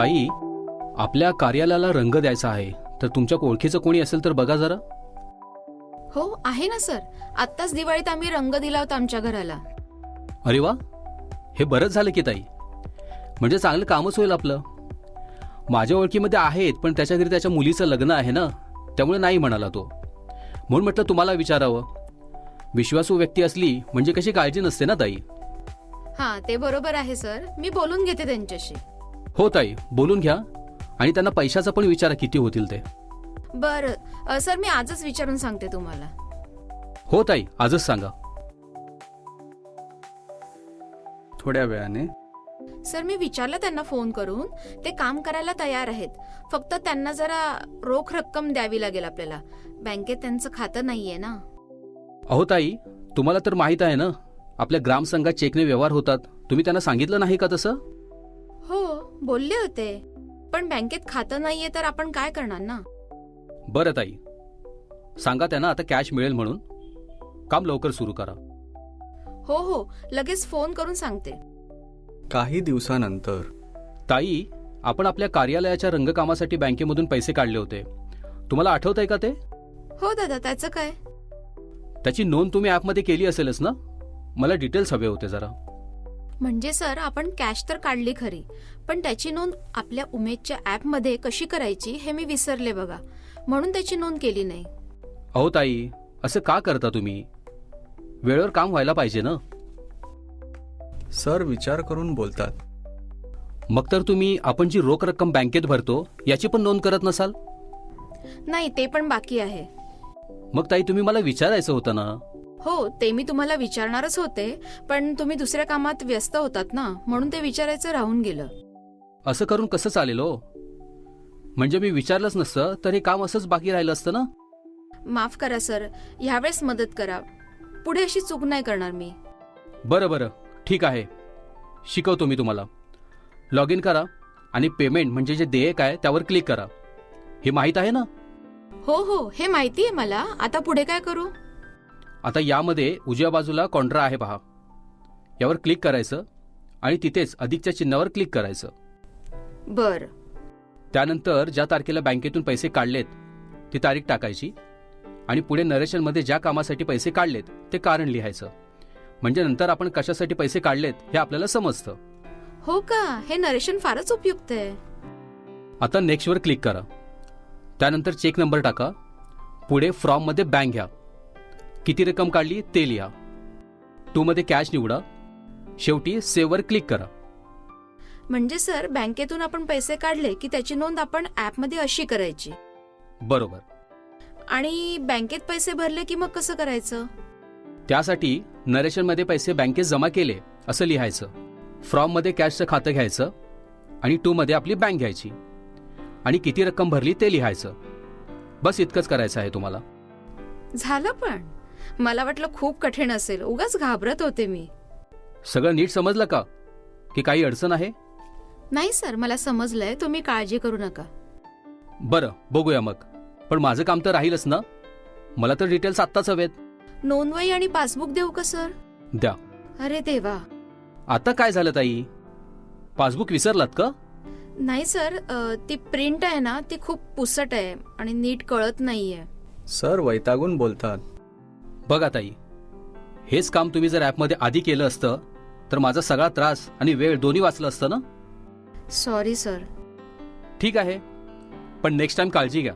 ताई, आपल्या कार्यालयाला रंग द्यायचा आहे, तर तुमच्या ओळखीचं कोणी असेल तर बघा जरा. हो आहे ना सर, आत्ताच दिवाळीत आम्ही रंग दिला होता आमच्या घराला. अरे वा, हे बरंच झालं की ताई. म्हणजे चांगलं कामच होईल आपलं. माझ्या ओळखीमध्ये आहेत, पण त्याच्या घरी त्याच्या मुलीचं लग्न आहे ना, त्यामुळे नाही म्हणाला तो. म्हणून म्हटलं तुम्हाला विचारावं. विश्वासू व्यक्ती असली म्हणजे कशी काळजी नसते ना ताई. हां, ते बरोबर आहे सर, मी बोलून घेते त्यांच्याशी. हो ताई, बोलून घ्या आणि त्यांना पैशाचा पण विचारा किती होतील ते. बरं सर, मी आजच विचारून सांगते तुम्हाला. हो ताई, आजच सांगा. थोड्या वेळाने. सर, मी विचारलं त्यांना फोन करून, ते काम करायला तयार आहेत. फक्त त्यांना जरा रोख रक्कम द्यावी लागेल आपल्याला. बँकेत त्यांचं खातं नाहीये ना. अहो ताई, तुम्हाला तर माहित आहे ना, आपल्या ग्रामसंघात चेकने व्यवहार होतात. तुम्ही त्यांना सांगितलं नाही का तसं? हो, बोलले होते, पण बँकेत खातं नाहीये तर आपण काय करणार ना. बरं ताई, सांगा त्यांना आता कॅश मिळेल म्हणून. काम लवकर सुरू करा. हो हो, लगेच फोन करून सांगते. काही दिवसानंतर. ताई, आपण आपल्या कार्यालयाच्या रंगकामासाठी बँकेमधून पैसे काढले होते. तुम्हाला आठवत आहे का ते? हो दादा, त्याचं काय? त्याची नोंद तुम्ही ॲपमध्ये केली असेलच ना? मला डिटेल्स हवे होते जरा. म्हणजे सर, आपण कॅश तर काढली खरी, पण त्याची नोंद आपल्या उमेदच्या ॲपमध्ये कशी करायची हे मी विसरले बघा, म्हणून त्याची नोंद केली नाही. अहो ताई, असं का करता तुम्ही? वेळेवर काम व्हायला पाहिजे ना. सर विचार करून बोलतात. मग तर तुम्ही आपण जी रोख रक्कम बँकेत भरतो याची पण नोंद करत नसाल? नाही, ते पण बाकी आहे. मग ताई, तुम्ही मला विचारायचं होतं ना. हो, ते मी तुम्हाला विचारणारच होते, पण तुम्ही दुसऱ्या कामात व्यस्त होतात ना, म्हणून ते विचारायचं राहून गेलं. असं करून कसं चालेल हो? म्हणजे मी विचारलंच नसतं तर हे काम असंच बाकी राहिलं असतं ना. माफ करा सर, ह्यावेळेस मदत करा. पुढे अशी चूक नाही करणार मी. बरं बरं, ठीक आहे, शिकवतो मी तुम्हाला. लॉग इन करा आणि पेमेंट म्हणजे जे देयक आहे त्यावर क्लिक करा. हे माहीत आहे ना? हो हो, हे माहिती आहे मला. आता पुढे काय करू? आता यामध्ये उजव्या बाजूला कॉन्ट्रा आहे पहा, यावर क्लिक करायचं आणि तिथेच अधिकच्या चिन्हावर क्लिक करायचं. बर. त्यानंतर ज्या तारखेला बँकेतून पैसे काढलेत ती तारीख टाकायची आणि पुढे नरेशनमध्ये ज्या कामासाठी पैसे काढलेत ते कारण लिहायचं. म्हणजे नंतर आपण कशासाठी पैसे काढलेत हे आपल्याला समजतं. हो का? हे नरेशन फारच उपयुक्त आहे. आता नेक्स्टवर क्लिक करा. त्यानंतर चेक नंबर टाका. पुढे फ्रॉममध्ये बँक घ्या. किती रक्कम काढली ते लिहा. 2 मध्ये कॅश निवडा. शेवटी सेव्हवर क्लिक करा. म्हणजे सर, बँकेतून आपण पैसे काढले की त्याची नोंद आपण ॲपमध्ये अशी करायची. बरोबर. आणि बँकेत पैसे भरले की मग कसं करायचं? त्यासाठी नरेशनमध्ये पैसे बँकेत जमा केले असं लिहायचं. फ्रॉममध्ये कॅशचं खातं घ्यायचं आणि 2 मध्ये आपली बँक घ्यायची आणि किती रक्कम भरली ते लिहायचं. बस इतकंच करायचं आहे तुम्हाला. झालं पण. मला वाटलं खूप कठीण असेल, उगाच घाबरत होते मी. सगळं नीट समजलं का? की काही अडचण आहे? नाही सर, मला समजलंय, तुम्ही काळजी करू नका. बरं, बघूया मग. पण माझं काम तर राहीलच ना. मला तर डिटेल्स आत्ताच हवेत. नोंदवही आणि पासबुक देऊ का सर? द्या. अरे देवा. आता काय झालं ताई? पासबुक विसरलात का? नाही सर, ती प्रिंट आहे ना, ती खूप पुसट आहे आणि नीट कळत नाहीये. सर वैतागून बोलतात. बघा ताई, हेच काम तुम्ही जर ॲपमध्ये आधी केलं असतं तर माझा सगळा त्रास आणि वेळ दोन्ही वाचलं असतं ना. Sorry sir. ठीक आहे, पण नेक्स्ट टाइम काळजी घ्या.